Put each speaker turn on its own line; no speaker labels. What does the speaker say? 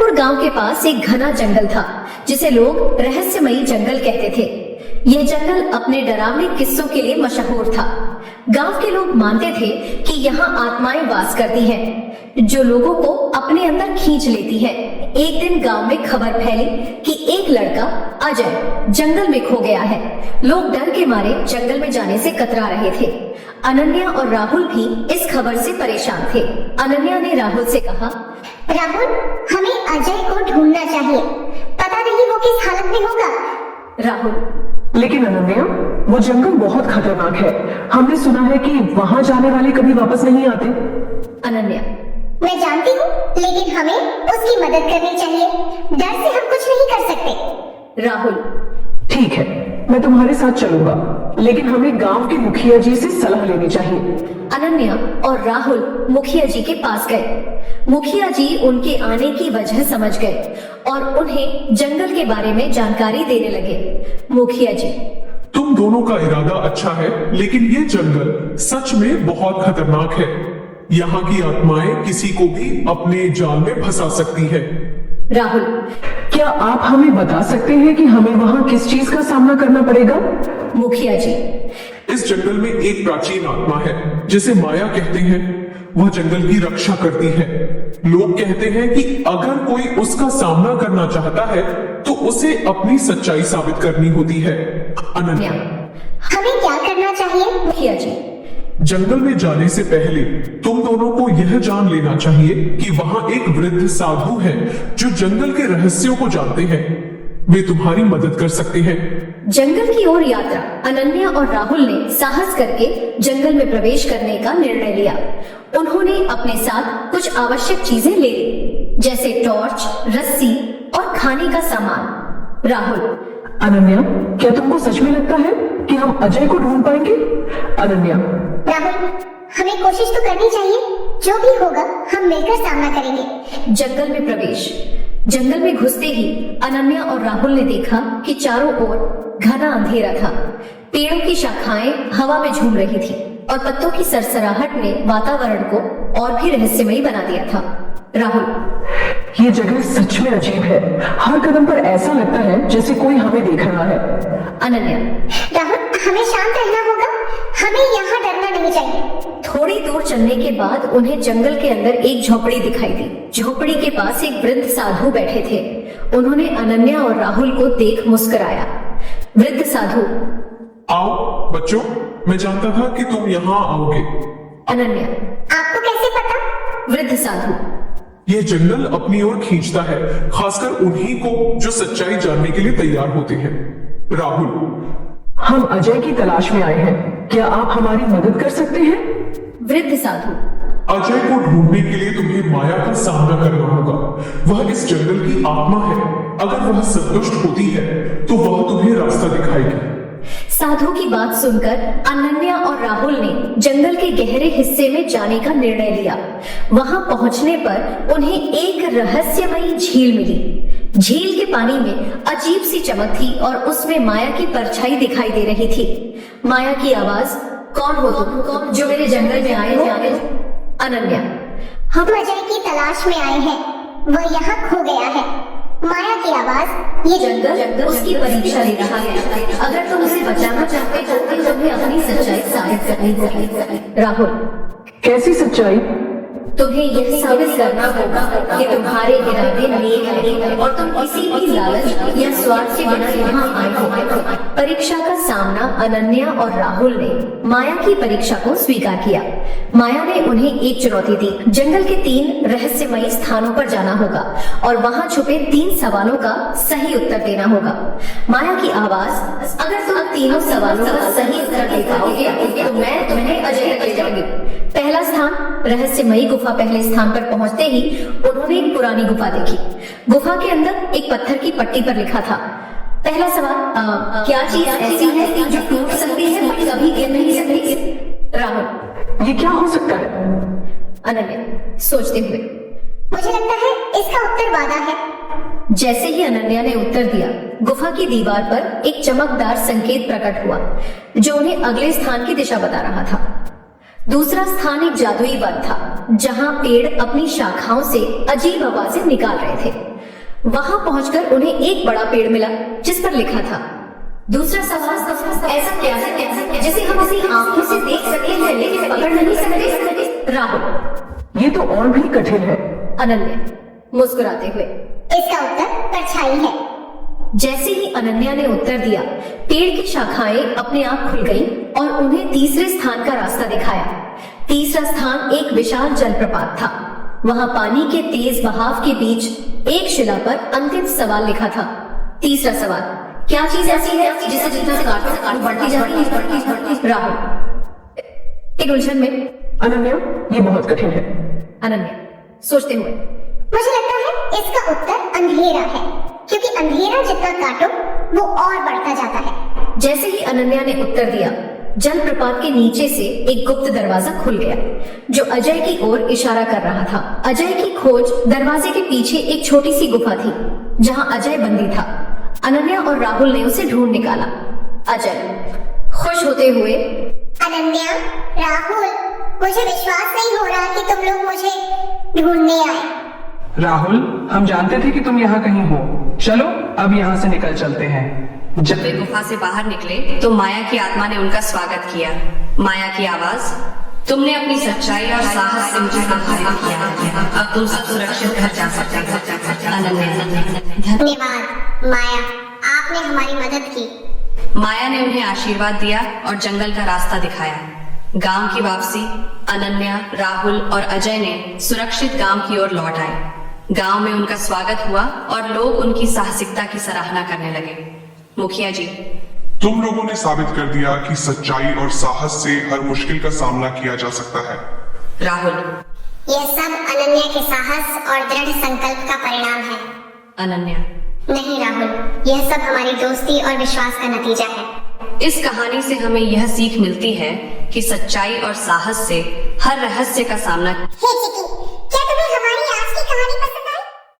रतनपुर गांव के पास एक घना जंगल था जिसे लोग रहस्यमयी जंगल कहते थे। यह जंगल अपने डरावने किस्सों के लिए मशहूर था। गांव के लोग मानते थे कि यहाँ आत्माएं वास करती हैं, जो लोगों को अपने अंदर खींच लेती हैं। एक दिन गांव में खबर फैली कि एक लड़का अजय जंगल में खो गया है। लोग डर के मारे जंगल में जाने से कतरा रहे थे। अनन्या और राहुल भी इस खबर से परेशान थे। अनन्या ने राहुल से कहा,
राहुल, हमें अजय को ढूंढना चाहिए। पता नहीं वो किस हालत में होगा।
राहुल,
लेकिन अनन्या, वो जंगल बहुत खतरनाक है। हमने सुना है कि वहाँ जाने वाले कभी वापस नहीं आते।
अनन्या,
मैं जानती हूँ, लेकिन हमें उसकी मदद करनी चाहिए। डर से हम कुछ नहीं कर सकते।
राहुल,
ठीक है, मैं तुम्हारे साथ चलूंगा, लेकिन हमें गांव के मुखिया जी से सलाह लेनी चाहिए।
अनन्या और राहुल मुखिया जी के पास गए। मुखिया जी उनके आने की वजह समझ गए और उन्हें जंगल के बारे में जानकारी देने लगे। मुखिया जी,
तुम दोनों का इरादा अच्छा है, लेकिन ये जंगल सच में बहुत खतरनाक है। यहाँ की आत्माएं किसी को भी अपने जाल में फंसा सकती है।
राहुल,
क्या आप हमें बता सकते हैं कि हमें वहाँ किस चीज का सामना करना पड़ेगा?
मुखिया जी,
इस जंगल में एक प्राचीन आत्मा है जिसे माया कहते हैं। वह जंगल की रक्षा करती है। लोग कहते हैं कि अगर कोई उसका सामना करना चाहता है तो उसे अपनी सच्चाई साबित करनी होती है। अनन्या,
हमें क्या करना चाहिए?
मुखिया जी,
जंगल में जाने से पहले तुम दोनों को यह जान लेना चाहिए कि वहाँ एक वृद्ध साधु है जो जंगल के रहस्यों को जानते हैं। वे तुम्हारी मदद कर सकते हैं।
जंगल की ओर यात्रा। अनन्या और राहुल ने साहस करके जंगल में प्रवेश करने का निर्णय लिया। उन्होंने अपने साथ कुछ आवश्यक चीजें ले ली, जैसे टॉर्च, रस्सी और खाने का सामान। राहुल,
अनन्या, क्या तुमको सच में लगता है कि हम अजय को ढूंढ पाएंगे? अनन्या,
राहुल, हमें कोशिश तो करनी चाहिए। जो भी होगा हम मिलकर सामना करेंगे।
जंगल में प्रवेश। जंगल में घुसते ही अनन्या और राहुल ने देखा कि चारों ओर घना अंधेरा था। पेड़ों की शाखाएं हवा में झूम रही थी और पत्तों की सरसराहट ने वातावरण को और भी रहस्यमयी बना दिया था। राहुल,
ये जगह सच में अजीब है। हर कदम पर ऐसा लगता है जैसे कोई हमें देख रहा है।
अनन्या,
राहुल, हमें शांत रहना होगा। हमें यहाँ डरना नहीं चाहिए।
थोड़ी दूर चलने के बाद उन्हें जंगल के अंदर एक झोपड़ी दिखाई दी। झोपड़ी के पास एक वृद्ध साधु बैठे थे। उन्होंने अनन्या और राहुल को देख मुस्कुराया। वृद्ध साधु,
आओ बच्चों, मैं जानता था कि तुम यहाँ आओगे।
अनन्या,
आपको कैसे पता?
वृद्ध साधु,
यह जंगल अपनी ओर खींचता है, खासकर उन्हीं को जो सच्चाई जानने के लिए तैयार होते हैं। राहुल,
हम अजय की तलाश में आए हैं। क्या आप हमारी मदद कर सकते हैं?
वृद्ध साधु,
अजय को ढूंढने के लिए तुम्हें माया का सामना करना होगा। वह इस जंगल की आत्मा है। अगर वह संतुष्ट होती है तो वह तुम्हें रास्ता दिखाएगी।
साधु की बात सुनकर अनन्या और राहुल ने जंगल के गहरे हिस्से में जाने का निर्णय लिया। वहां पहुंचने पर उन्हें एक रहस्यमयी झील मिली। झील के पानी में अजीब सी चमक थी और उसमें माया की परछाई दिखाई दे रही थी। माया की आवाज, कौन हो तुम जो मेरे जंगल में आए हो? अनन्या,
हम अजय की तलाश में आए हैं। वह यहाँ खो गया है। माया की आवाज, ये
जंगल उसकी परीक्षा ले रहा है। अगर तुम उसे बचाना चाहते हो तो तुम्हें अपनी सच्चाई साबित करनी होगी। राहुल,
कैसी सच्चाई?
तुम्हें यह साबित करना होगा कि तुम्हारे इरादे नेक हैं और तुम किसी भी लालच या स्वार्थ के बिना यहाँ आए हो। परीक्षा का सामना अनन्या और राहुल ने माया की परीक्षा को स्वीकार किया। माया ने उन्हें एक चुनौती दी। जंगल के 3 रहस्यमयी स्थानों पर जाना होगा और वहाँ छुपे 3 सवालों का सही उत्तर देना होगा। माया की आवाज, अगर तुम तीनों सवालों का सही उत्तर दे पाओगे तो मैं तुम्हें अजय तक ले जाऊंगी। पहला स्थान, रहस्यमयी गुफा। पहले स्थान पर पहुंचते ही उन्होंने एक पुरानी गुफा देखी। गुफा के अंदर एक पत्थर की पट्टी पर लिखा था, पहला सवाल, क्या चीज ऐसी है जो टूट सकती है पर कभी गिर नहीं सकती? राहुल,
ये क्या हो सकता है?
अनन्या सोचते हुए,
मुझे लगता है इसका उत्तर वादा है।
जैसे ही अनन्या ने उत्तर दिया, गुफा की दीवार पर एक चमकदार संकेत प्रकट हुआ जो उन्हें अगले स्थान की दिशा बता रहा था। दूसरा स्थान एक जादुई वन था जहां पेड़ अपनी शाखाओं से अजीब आवाजें निकाल रहे थे। वहां पहुंचकर उन्हें एक बड़ा पेड़ मिला जिस पर लिखा था, दूसरा सवाल ऐसा क्या है जिसे हम अपनी आंखों से देख सकते हैं लेकिन पकड़ नहीं सकते? राहुल।
ये तो और भी कठिन है।
अनन्या मुस्कुराते हुए।
इसका उत्तर परछाई है।
जैसे ही अनन्या ने उत्तर दिया, पेड़ की शाखाएं अपने आप खुल गईं और उन्हें तीसरे स्थान का रास्ता दिखाया। तीसरा स्थान एक विशाल जलप्रपात था। वहां पानी के तेज बहाव के बीच एक शिला पर अंतिम सवाल लिखा था। तीसरा सवाल, क्या चीज ऐसी है जिसे जितना काटो बढ़ती जाती है? राहुल एक उलझन में।
अनन्या, ये बहुत कठिन है।
अनन्या सोचते हुए।
मुझे लगता है इसका उत्तर अंधेरा है, क्योंकि अंधेरा जितना काटो वो और बढ़ता जाता है।
जैसे ही अनन्या ने उत्तर दिया, जलप्रपात के नीचे से एक गुप्त दरवाजा खुल गया जो अजय की ओर इशारा कर रहा था। अजय की खोज दरवाजे के पीछे एक छोटी सी गुफा थी जहां अजय बंदी था। अनन्या और राहुल ने उसे ढूंढ निकाला। अजय खुश होते हुए,
अनन्या, राहुल, मुझे विश्वास नहीं हो रहा कि तुम लोग मुझे ढूंढने आए।
राहुल, हम जानते थे कि तुम यहाँ कहीं हो। चलो अब यहाँ से निकल चलते हैं।
जब वे गुफा से बाहर निकले तो माया की आत्मा ने उनका स्वागत किया। माया की आवाज, तुमने अपनी सच्चाई और साहस से मुझे प्रभावित किया। अब तुम सब सुरक्षित घर जा सकते हो। अनन्या।
धन्यवाद माया, आपने हमारी मदद की।
माया ने उन्हें आशीर्वाद दिया और जंगल का रास्ता दिखाया। गांव की वापसी अनन्या, राहुल और अजय ने सुरक्षित गांव की ओर लौट आए। गांव में उनका स्वागत हुआ और लोग उनकी साहसिकता की सराहना करने लगे। मुखिया जी,
तुम लोगों ने साबित कर दिया कि सच्चाई और साहस से हर मुश्किल का सामना किया जा सकता है।
राहुल।
यह सब अनन्या के साहस और दृढ़ संकल्प का परिणाम है।
अनन्या।
नहीं राहुल, यह सब हमारी दोस्ती और विश्वास का नतीजा है।
इस कहानी से हमें यह सीख मिलती है कि सच्चाई और साहस से हर रहस्य का सामना